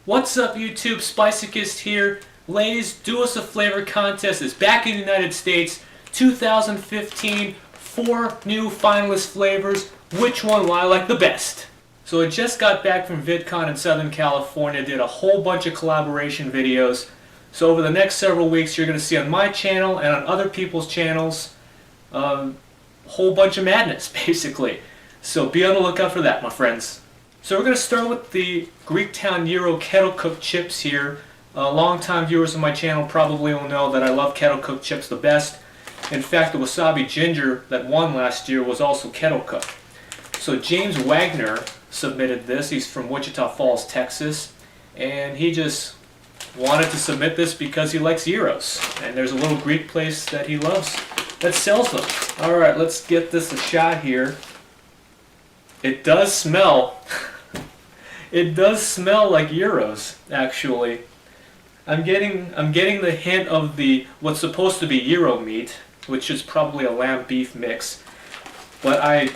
What's up YouTube, Spicykist here. Lay's Do Us a Flavor Contest is back in the United States. 2015, 4 new finalist flavors. Which one will I like the best? So I just got back from VidCon in Southern California, did a whole bunch of collaboration videos. So over the next several weeks you're going to see on my channel and on other people's channels a whole bunch of madness basically. So be on the lookout for that, my friends. So we're going to start with the Greektown Gyro kettle cooked chips here. Long-time viewers of my channel probably will know that I love kettle cooked chips the best. In fact, the wasabi ginger that won last year was also kettle cooked. So James Wagner submitted this. He's from Wichita Falls, Texas, and he just wanted to submit this because he likes gyros, and there's a little Greek place that he loves that sells them. Alright, let's get this a shot here. It does smell it does smell like gyros, actually. I'm getting the hint of the what's supposed to be gyro meat, which is probably a lamb beef mix, but I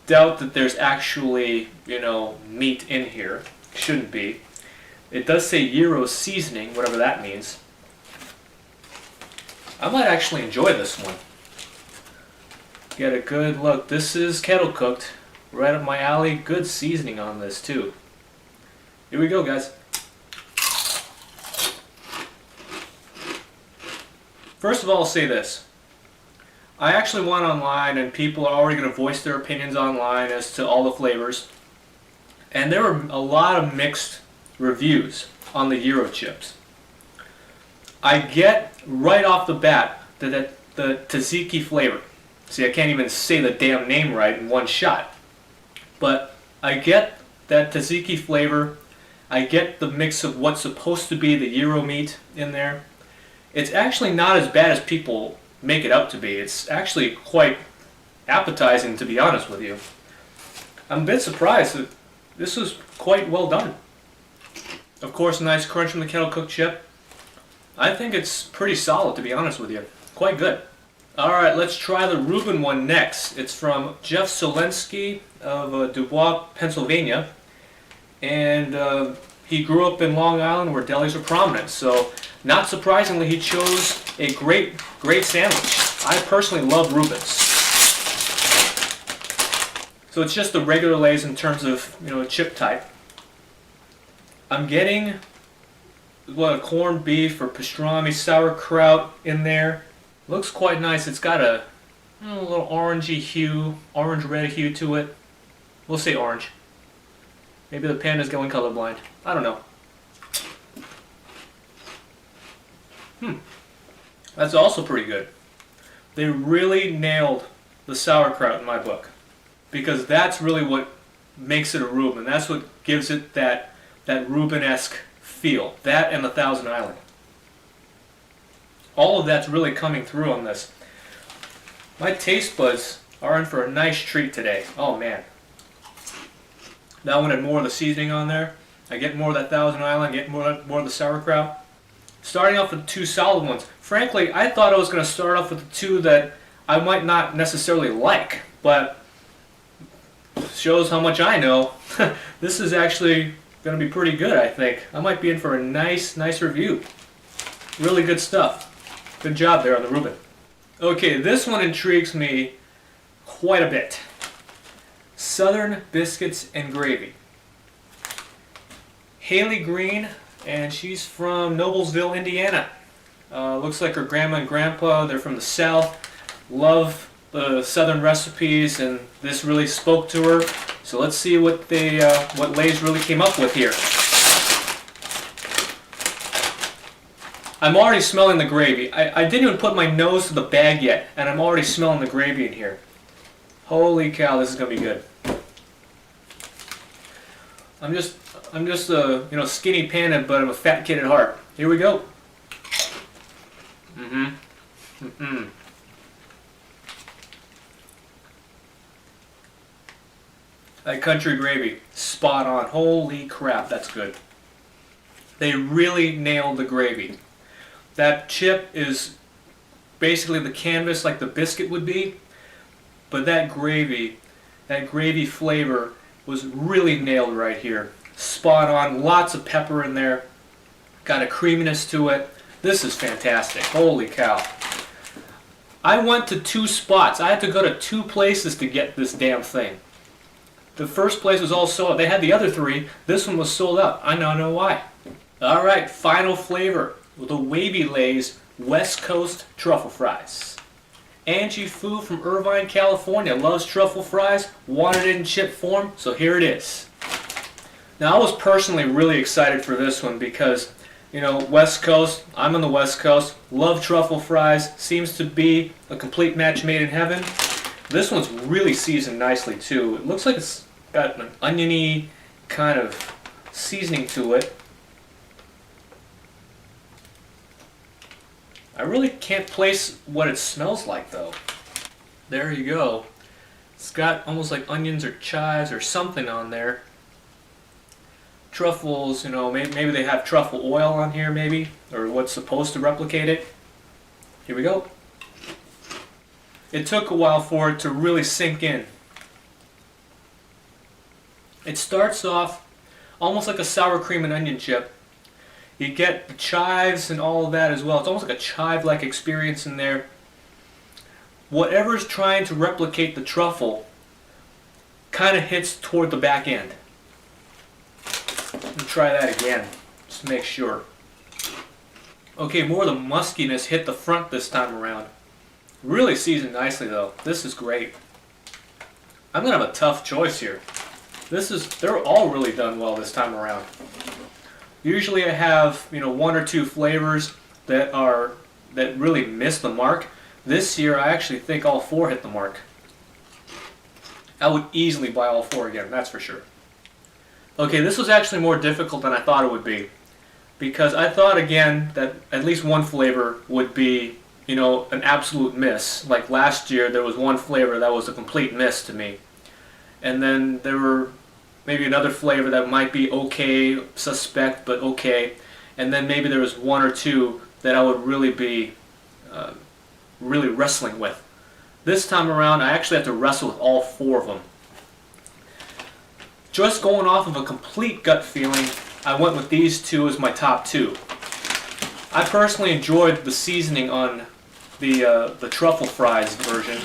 doubt that there's actually, meat in here. Shouldn't be. It does say gyro seasoning, whatever that means. I might actually enjoy this one. Get a good look. This is kettle cooked. Right up my alley. Good seasoning on this too. Here we go, guys. First of all, I'll say this. I actually went online and people are already going to voice their opinions online as to all the flavors. And there were a lot of mixed reviews on the gyro chips. I get right off the bat the tzatziki flavor. See, I can't even say the damn name right in one shot. But I get that tzatziki flavor. I get the mix of what's supposed to be the gyro meat in there. It's actually not as bad as people make it out to be. It's actually quite appetizing, to be honest with you. I'm a bit surprised that this was quite well done. Of course, a nice crunch from the kettle cooked chip. I think it's pretty solid, to be honest with you. Quite good. Alright, let's try the Reuben one next. It's from Jeff Solensky of Dubois, Pennsylvania. And he grew up in Long Island where delis are prominent. So, not surprisingly, he chose a great sandwich. I personally love Reubens. So it's just the regular Lay's in terms of, chip type. I'm getting corned beef or pastrami, sauerkraut in there. Looks quite nice. It's got a little orangey hue, orange-red hue to it. We'll say orange. Maybe the panda's going colorblind. I don't know. That's also pretty good. They really nailed the sauerkraut in my book. Because that's really what makes it a Reuben. That's what gives it that Reuben-esque feel. That and the Thousand Island. All of that's really coming through on this. My taste buds are in for a nice treat today. Oh man. That one had more of the seasoning on there. I get more of that Thousand Island, get more of the sauerkraut. Starting off with the two solid ones. Frankly, I thought I was going to start off with the two that I might not necessarily like, but shows how much I know. This is actually going to be pretty good, I think. I might be in for a nice review. Really good stuff. Good job there on the Reuben. Okay, this one intrigues me quite a bit. Southern Biscuits and Gravy. Haley Green, and she's from Noblesville, Indiana. Looks like her grandma and grandpa, they're from the South. Love the Southern recipes, and this really spoke to her. So let's see what Lay's really came up with here. I'm already smelling the gravy. I didn't even put my nose to the bag yet, and I'm already smelling the gravy in here. Holy cow, this is gonna be good. I'm just a skinny panda, but I'm a fat kid at heart. Here we go. That country gravy, spot on. Holy crap, that's good. They really nailed the gravy. That chip is basically the canvas like the biscuit would be, but that gravy flavor was really nailed right here. spot on. Lots of pepper in there. Got a creaminess to it. This is fantastic. Holy cow. I went to 2 spots. I had to go to 2 places to get this damn thing. The first place was all sold out. They had the other 3. This one was sold out. I now know why. Alright, final flavor. The Wavy Lay's West Coast Truffle Fries. Angie Fu from Irvine, California loves truffle fries, wanted it in chip form, so here it is. Now I was personally really excited for this one because, you know, West Coast, I'm on the West Coast, love truffle fries, seems to be a complete match made in heaven. This one's really seasoned nicely too. It looks like it's got an oniony kind of seasoning to it. I really can't place what it smells like though. There you go. It's got almost like onions or chives or something on there. Truffles, you know, maybe they have truffle oil on here maybe, or what's supposed to replicate it. Here we go. It took a while for it to really sink in. It starts off almost like a sour cream and onion chip. You get the chives and all of that as well. It's almost like a chive-like experience in there. Whatever's trying to replicate the truffle kind of hits toward the back end. Let me try that again, just to make sure. Okay, more of the muskiness hit the front this time around. Really seasoned nicely though. This is great. I'm gonna have a tough choice here. They're all really done well this time around. Usually I have, you know, 1 or 2 flavors that really miss the mark. This year I actually think all 4 hit the mark. I would easily buy all 4 again, that's for sure. Okay, this was actually more difficult than I thought it would be, because I thought again that at least 1 flavor would be, you know, an absolute miss. Like last year there was 1 flavor that was a complete miss to me. And then there were maybe another flavor that might be okay, suspect, but okay. And then maybe there was 1 or 2 that I would really be really wrestling with. This time around, I actually have to wrestle with all 4 of them. Just going off of a complete gut feeling, I went with these 2 as my top 2. I personally enjoyed the seasoning on the Truffle Fries version,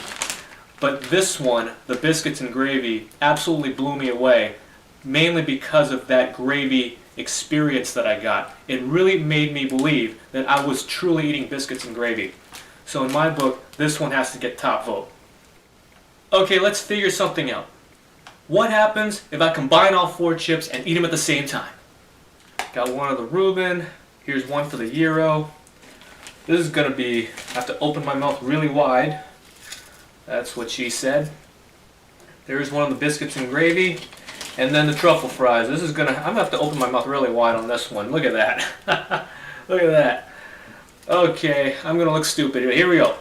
but this one, the Biscuits and Gravy, absolutely blew me away. Mainly because of that gravy experience that I got. It really made me believe that I was truly eating biscuits and gravy. So in my book, this one has to get top vote. Okay, let's figure something out. What happens if I combine all 4 chips and eat them at the same time? Got one of the Reuben, here's one for the Gyro. This is gonna be, I have to open my mouth really wide. That's what she said. There's one of the Biscuits and Gravy. And then the Truffle Fries. I'm gonna have to open my mouth really wide on this one. Look at that. Look at that. Okay, I'm gonna look stupid. Here we go.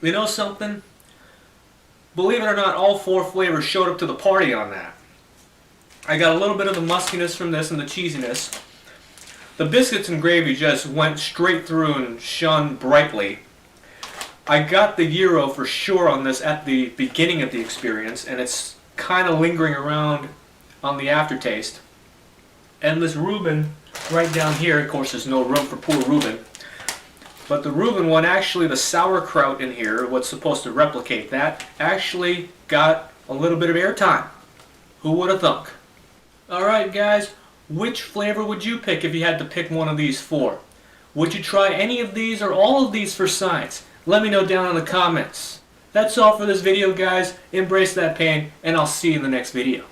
You know something? Believe it or not, all 4 flavors showed up to the party on that. I got a little bit of the muskiness from this and the cheesiness. The Biscuits and Gravy just went straight through and shone brightly. I got the Gyro for sure on this at the beginning of the experience, and it's kind of lingering around on the aftertaste. And this Reuben right down here, of course there's no room for poor Reuben, but the Reuben one, actually the sauerkraut in here, what's supposed to replicate that, actually got a little bit of airtime. Who would have thunk? Alright guys, which flavor would you pick if you had to pick one of these 4? Would you try any of these or all of these for science? Let me know down in the comments. That's all for this video guys. Embrace that pain, and I'll see you in the next video.